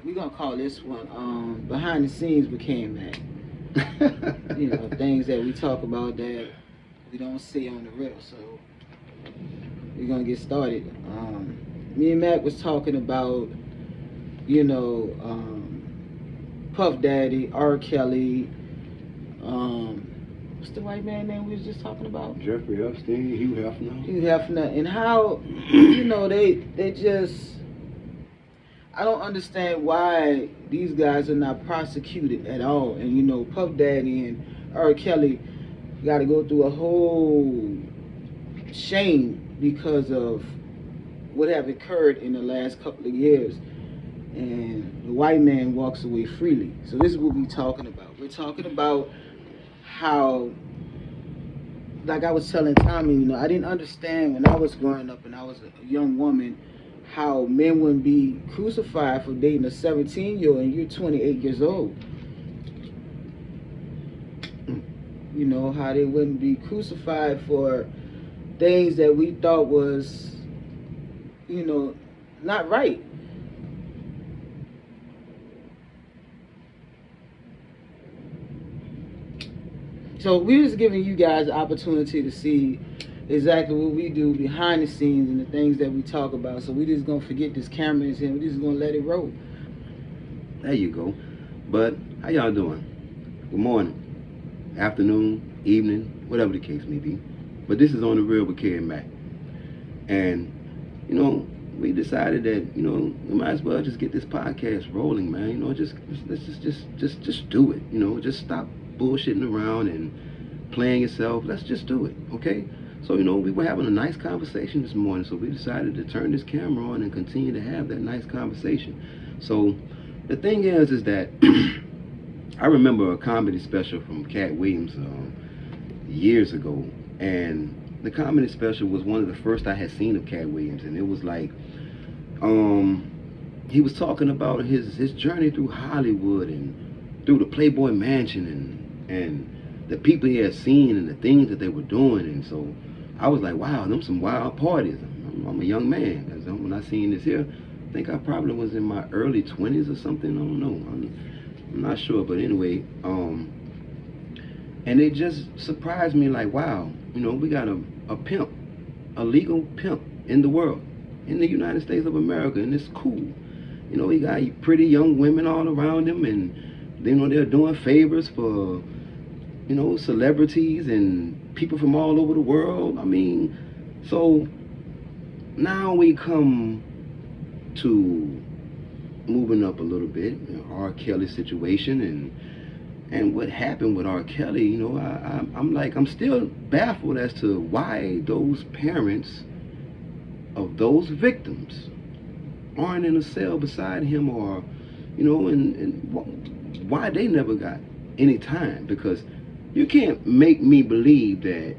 we're gonna call this one behind the scenes became that. You know, things that we talk about that we don't see on the real. So we're gonna get started. Me and Mac was talking about, you know, Puff Daddy, R. Kelly, what's the white man name we was just talking about? Jeffrey Epstein, Hugh Hefner. Hugh Hefner, and how, you know, they just, I don't understand why these guys are not prosecuted at all. And you know, Puff Daddy and R. Kelly got to go through a whole shame because of what have occurred in the last couple of years. And the white man walks away freely. So this is what we're talking about. We're talking about how, like I was telling Tommy, you know, I didn't understand when I was growing up and I was a young woman how men wouldn't be crucified for dating a 17-year-old and you're 28 years old. You know, how they wouldn't be crucified for things that we thought was, you know, not right. So we're just giving you guys the opportunity to see exactly what we do behind the scenes and the things that we talk about. So we just gonna forget this camera is here. We just gonna let it roll. There you go. But how y'all doing? Good morning, afternoon, evening, whatever the case may be. But this is On the Real with K and Mac. And you know, we decided that, you know, we might as well just get this podcast rolling, man. You know, let's just do it. You know, just stop bullshitting around and playing yourself. Let's just do it, okay? So, you know, we were having a nice conversation this morning, so we decided to turn this camera on and continue to have that nice conversation. So, the thing is that I remember a comedy special from Cat Williams years ago, and the comedy special was one of the first I had seen of Cat Williams, and it was like, he was talking about his journey through Hollywood and through the Playboy Mansion and the people he had seen and the things that they were doing. And so I was like, wow, them some wild parties. I'm a young man. Because when I seen this here, I think I probably was in my early 20s or something. I don't know. I'm not sure. But anyway, and it just surprised me, like, wow, you know, we got a pimp, a legal pimp in the world, in the United States of America, and it's cool. You know, he got pretty young women all around him, and, you know, they're doing favors for, you know, celebrities and people from all over the world. I mean, so now we come to moving up a little bit, you know, R. Kelly situation and what happened with R. Kelly. You know, I'm still baffled as to why those parents of those victims aren't in a cell beside him, or, you know, and why they never got any time. Because you can't make me believe that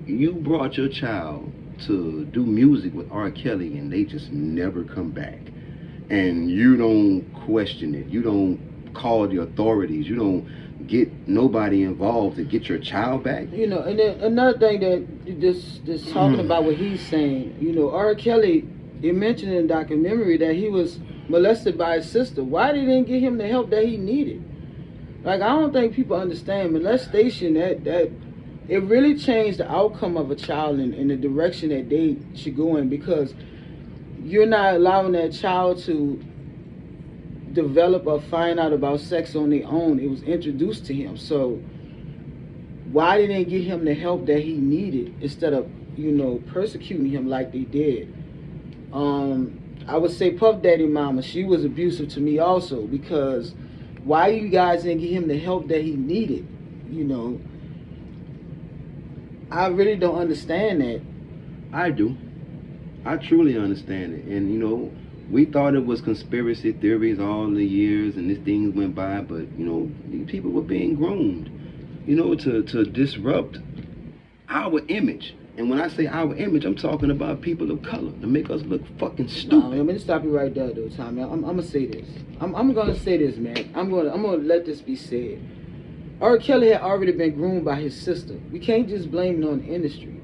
you brought your child to do music with R. Kelly and they just never come back, and you don't question it, you don't call the authorities, you don't get nobody involved to get your child back. You know, and then another thing that just talking about what he's saying, you know, R. Kelly, they mentioned in the documentary that he was molested by his sister. Why they didn't get him the help that he needed? Like, I don't think people understand molestation, that it really changed the outcome of a child in the direction that they should go in, because you're not allowing that child to develop or find out about sex on their own. It was introduced to him. So why didn't they get him the help that he needed instead of, you know, persecuting him like they did? I would say Puff Daddy mama, she was abusive to me also, because why you guys didn't get him the help that he needed? You know, I really don't understand that. I do. I truly understand it. And, you know, we thought it was conspiracy theories all the years and these things went by, but, you know, these people were being groomed, you know, to disrupt our image. And when I say our image, I'm talking about people of color, to make us look fucking stupid. No, I'm gonna stop you right there, though, Tommy. I'm gonna say this. I'm gonna say this, man. I'm gonna let this be said. R. Kelly had already been groomed by his sister. We can't just blame it on the industry.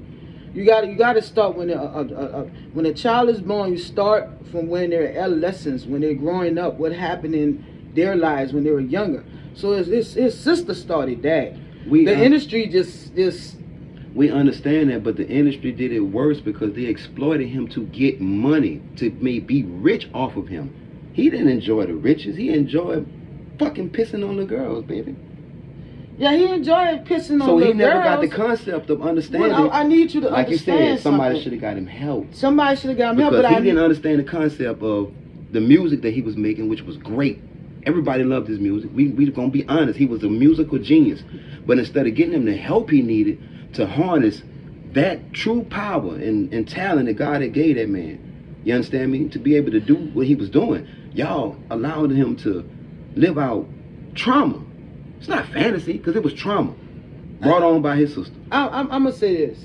You gotta start when a child is born. You start from when they're adolescents, when they're growing up. What happened in their lives when they were younger. So his sister started that. The industry just we understand that, but the industry did it worse because they exploited him to get money, to be rich off of him. He didn't enjoy the riches. He enjoyed fucking pissing on the girls, baby. Yeah, he enjoyed pissing on so the girls. So he never got the concept of understanding. Well, I need you to like understand. Like you said, somebody should have got him help. Somebody should have got him help, because he didn't understand the concept of the music that he was making, which was great. Everybody loved his music. We gonna be honest. He was a musical genius. But instead of getting him the help he needed to harness that true power and talent that God had gave that man, you understand me? To be able to do what he was doing, y'all allowed him to live out trauma. It's not fantasy, because it was trauma brought on by his sister. I'm gonna say this.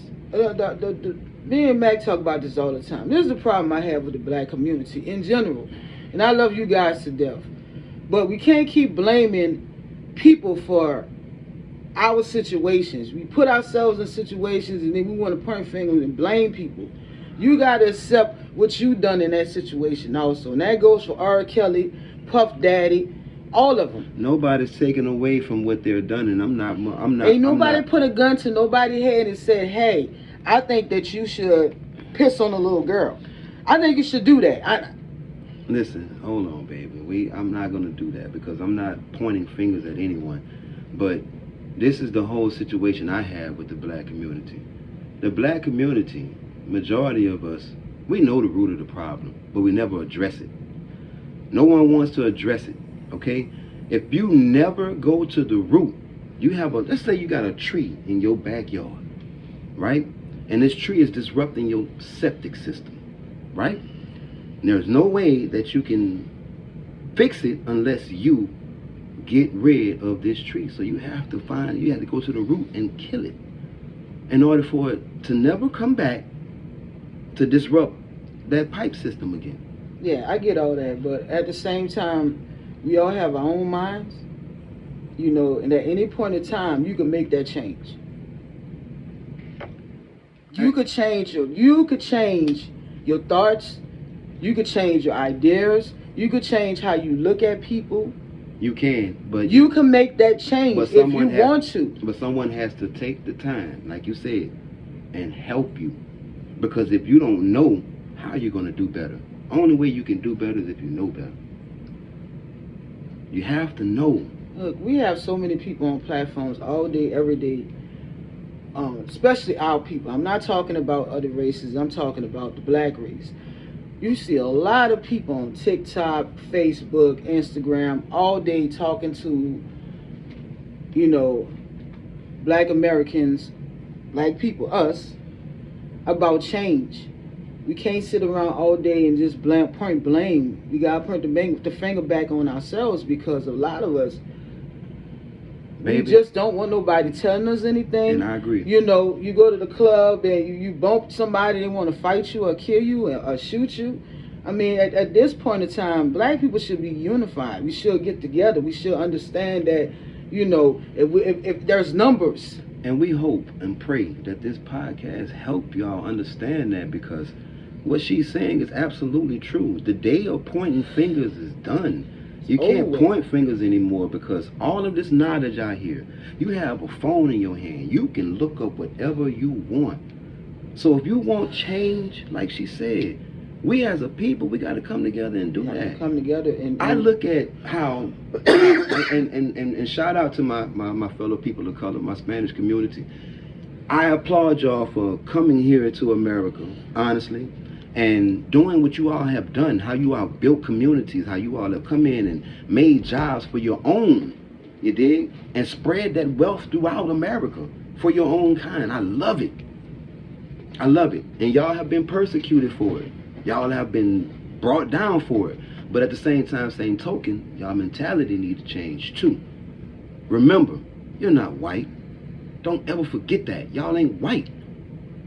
Me and Mac talk about this all the time. This is the problem I have with the black community in general, and I love you guys to death. But we can't keep blaming people for our situations. We put ourselves in situations and then we want to point fingers and blame people. You got to accept what you done in that situation also. And that goes for R. Kelly, Puff Daddy, all of them. Nobody's taking away from what they're done, and I'm not. Ain't nobody put a gun to nobody's head and said, hey, I think that you should piss on a little girl. I think you should do that. Listen, hold on, baby. I'm not going to do that because I'm not pointing fingers at anyone. But this is the whole situation I have with the black community. The black community, majority of us, we know the root of the problem, but we never address it. No one wants to address it, okay? If you never go to the root, you have let's say you got a tree in your backyard, right? And this tree is disrupting your septic system, right? And there's no way that you can fix it unless you get rid of this tree. So you have to go to the root and kill it in order for it to never come back to disrupt that pipe system again. Yeah, I get all that, but at the same time, we all have our own minds, you know, and at any point in time, you can make that change. You could change your thoughts, you could change your ideas, you could change how you look at people. You can, but you can make that change if you want to. But someone has to take the time, like you said, and help you. Because if you don't know, how are you going to do better? Only way you can do better is if you know better. You have to know. Look, we have so many people on platforms all day, every day, especially our people. I'm not talking about other races. I'm talking about the black race. You see a lot of people on TikTok, Facebook, Instagram, all day talking to, you know, black Americans, black people, us, about change. We can't sit around all day and just point blame. We got to point the finger back on ourselves because a lot of us, we just don't want nobody telling us anything. And I agree. You know, you go to the club and you bump somebody, they want to fight you or kill you or shoot you. I mean, at this point in time, black people should be unified. We should get together. We should understand that, you know, if there's numbers. And we hope and pray that this podcast help y'all understand that, because what she's saying is absolutely true. The day of pointing fingers is done. You can't point fingers anymore because all of this knowledge out here, you have a phone in your hand. You can look up whatever you want. So if you want change, like she said, we as a people, we got to come together and do that. Come together and I look at how, and shout out to my fellow people of color, my Spanish community. I applaud y'all for coming here to America, honestly, and doing what you all have done, how you all built communities, how you all have come in and made jobs for your own, you dig? And spread that wealth throughout America for your own kind. I love it. I love it. And y'all have been persecuted for it. Y'all have been brought down for it. But at the same time, same token, y'all mentality need to change too. Remember, you're not white. Don't ever forget that. Y'all ain't white.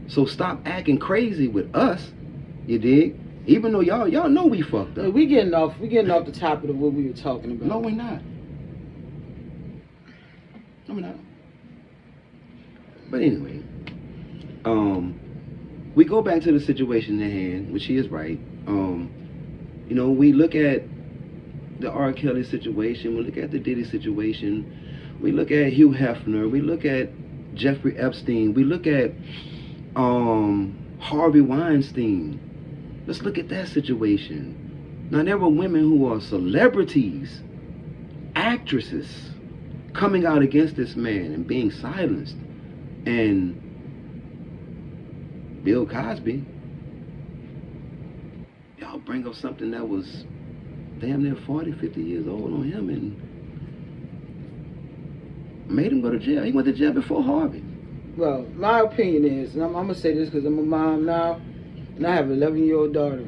So stop acting crazy with us. You dig? Even though y'all know we fucked up. We getting off the topic of what we were talking about. No, we're not. No, we're not. But anyway, we go back to the situation at hand, which he is right. You know, we look at the R. Kelly situation, we look at the Diddy situation, we look at Hugh Hefner, we look at Jeffrey Epstein, we look at Harvey Weinstein. Let's look at that situation. Now, there were women who are celebrities, actresses, coming out against this man and being silenced. And Bill Cosby, y'all bring up something that was damn near 40, 50 years old on him and made him go to jail. He went to jail before Harvey. Well, my opinion is, and I'm going to say this because I'm a mom now, and I have an 11-year-old daughter.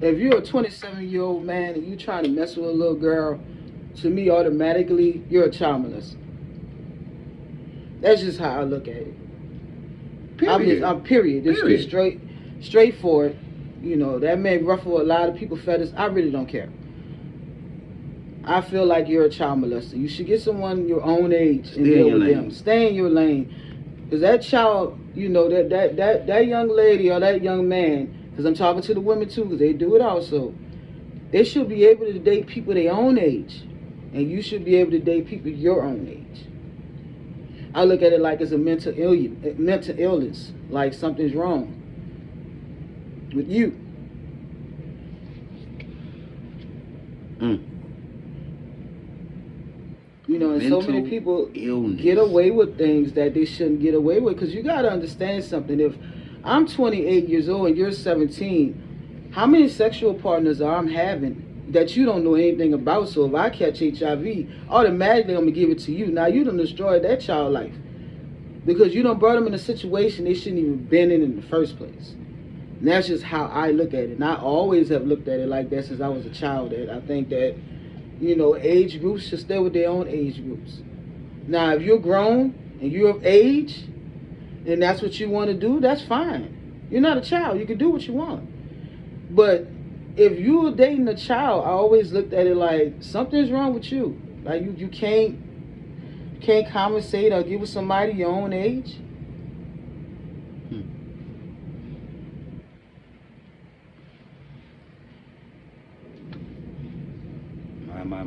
If you're a 27-year-old man and you're trying to mess with a little girl, to me, automatically, you're a child molester. That's just how I look at it. Period. Period. Just Period. straightforward. You know, that may ruffle a lot of people's feathers. I really don't care. I feel like you're a child molester. You should get someone your own age and deal with them. Stay in your lane. Because that child, you know, that young lady or that young man, because I'm talking to the women too, because they do it also, they should be able to date people their own age. And you should be able to date people your own age. I look at it like it's a mental illness, like something's wrong with you. You know, and Mental so many people illness. get away with things that they shouldn't get away with. Because you got to understand something. If I'm 28 years old and you're 17, how many sexual partners are I'm having that you don't know anything about? So if I catch HIV, automatically I'm going to give it to you. Now you done destroyed that child life. Because you done brought them in a situation they shouldn't even been in the first place. And that's just how I look at it. And I always have looked at it like that since I was a child. That I think that, you know, age groups should stay with their own age groups. Now, if you're grown and you're of age, and that's what you want to do, that's fine. You're not a child. You can do what you want. But if you're dating a child, I always looked at it like something's wrong with you. Like you can't conversate or get with somebody your own age. My.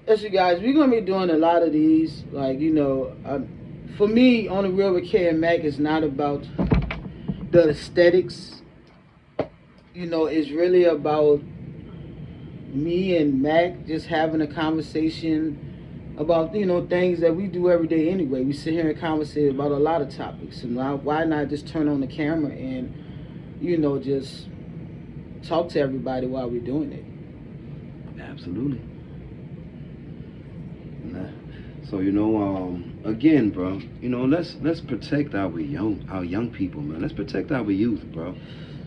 Yes, you guys, we're going to be doing a lot of these. Like, you know, for me, On the Real with K and Mac is not about the aesthetics. You know, it's really about me and Mac just having a conversation about, you know, things that we do every day anyway. We sit here and conversate about a lot of topics. And why not just turn on the camera and, you know, just talk to everybody while we're doing it. Absolutely. So, you know, again, bro, you know, let's protect our young people, man. Let's protect our youth, bro.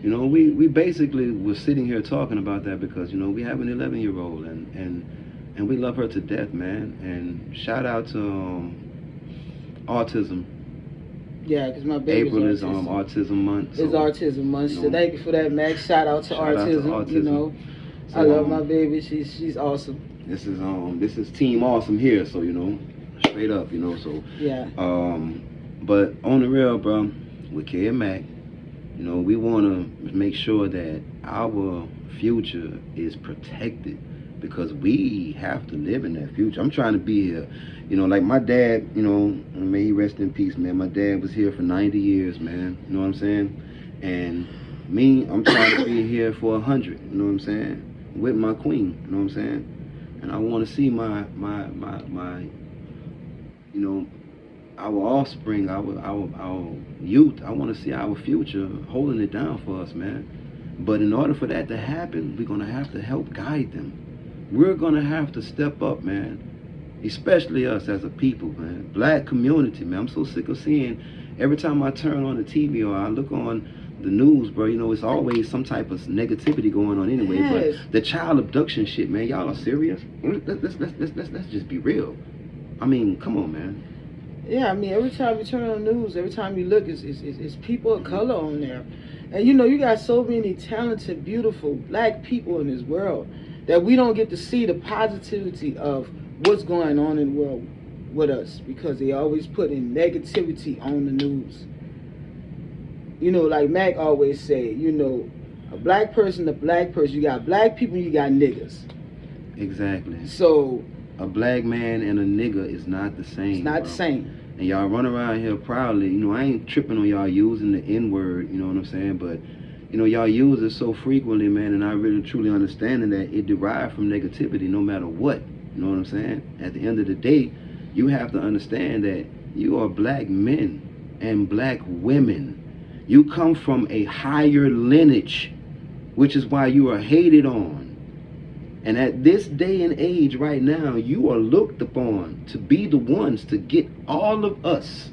You know, we basically were sitting here talking about that because, you know, we have an 11-year-old and we love her to death, man. And shout out to autism. Yeah, because my baby's April is autism month. So, it's autism month. So thank you for that, Max. Shout out to autism. You know, so, I love my baby. She's awesome. This is Team Awesome here. So, you know, straight up, you know. So yeah. But on the real, bro, with K and Mac, you know, we want to make sure that our future is protected because we have to live in that future. I'm trying to be here. You know, like my dad, you know, may he rest in peace, man. My dad was here for 90 years, man. You know what I'm saying? And me, I'm trying to be here for 100, you know what I'm saying? With my queen, you know what I'm saying? And I want to see my you know, our offspring, our youth. I want to see our future holding it down for us, man. But in order for that to happen, we're going to have to help guide them. We're going to have to step up, man. Especially us as a people, man. Black community, man. I'm so sick of seeing every time I turn on the TV or I look on the news, bro, you know, it's always some type of negativity going on anyway. Yes. But the child abduction shit, man, y'all are serious? Let's just be real. I mean, come on, man. Yeah, I mean, every time you turn on the news, every time you look, it's people of color on there. And, you know, you got so many talented, beautiful black people in this world that we don't get to see the positivity of what's going on in the world with us because they always putting negativity on the news. You know, like Mac always say, you know, a black person, you got black people, you got niggas. Exactly. So a black man and a nigga is not the same. It's not the same. And y'all run around here proudly. You know, I ain't tripping on y'all using the N-word, you know what I'm saying? But, you know, y'all use it so frequently, man, and I really truly understanding that it derived from negativity no matter what. You know what I'm saying? At the end of the day, you have to understand that you are black men and black women. You come from a higher lineage, which is why you are hated on. And at this day and age right now, you are looked upon to be the ones to get all of us,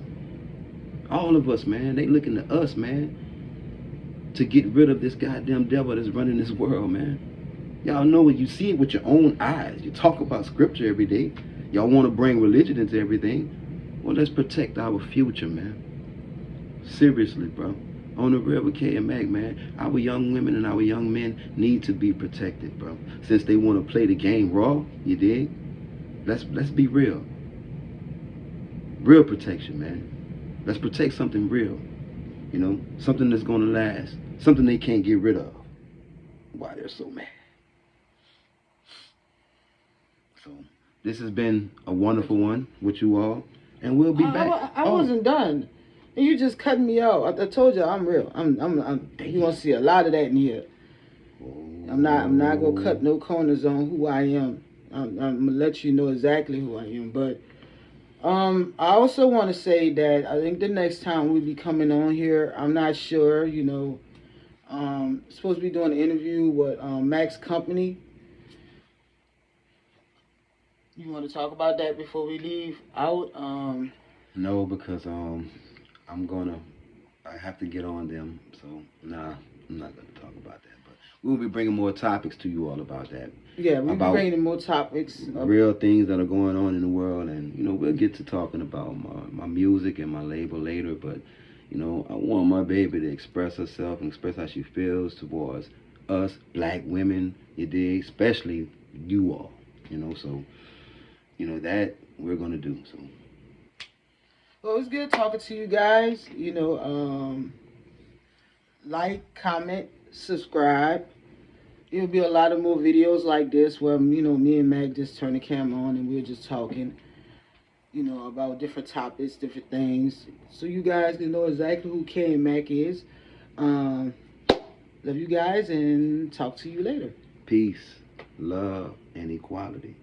man. They looking to us, man, to get rid of this goddamn devil that's running this world, man. Y'all know it. You see it with your own eyes. You talk about scripture every day. Y'all want to bring religion into everything. Well, let's protect our future, man. Seriously, bro. On the real with K and Mac, man, our young women and our young men need to be protected, bro. Since they want to play the game raw, you dig? Let's be real. Real protection, man. Let's protect something real. You know, something that's gonna last. Something they can't get rid of. Why they're so mad. So this has been a wonderful one with you all, and we'll be back. I wasn't done. And you just cut me out. I told you I'm real. You gonna see a lot of that in here. I'm not gonna cut no corners on who I am. I'm gonna let you know exactly who I am. But I also want to say that I think the next time we'll be coming on here, I'm not sure. You know, supposed to be doing an interview with Mac's company. You want to talk about that before we leave out? No, because I have to get on them, so nah, I'm not gonna talk about that. But we'll be bringing more topics to you all about that. Yeah, we'll be bringing more topics, real things that are going on in the world, and you know we'll get to talking about my music and my label later. But you know I want my baby to express herself and express how she feels towards us black women. You dig? Especially you all. You know, so you know that we're gonna do so. Well, it was good talking to you guys. You know, like, comment, subscribe. There'll be a lot of more videos like this where, you know, me and Mac just turn the camera on and we're just talking, you know, about different topics, different things. So you guys can know exactly who K and Mac is. Love you guys and talk to you later. Peace, love, and equality.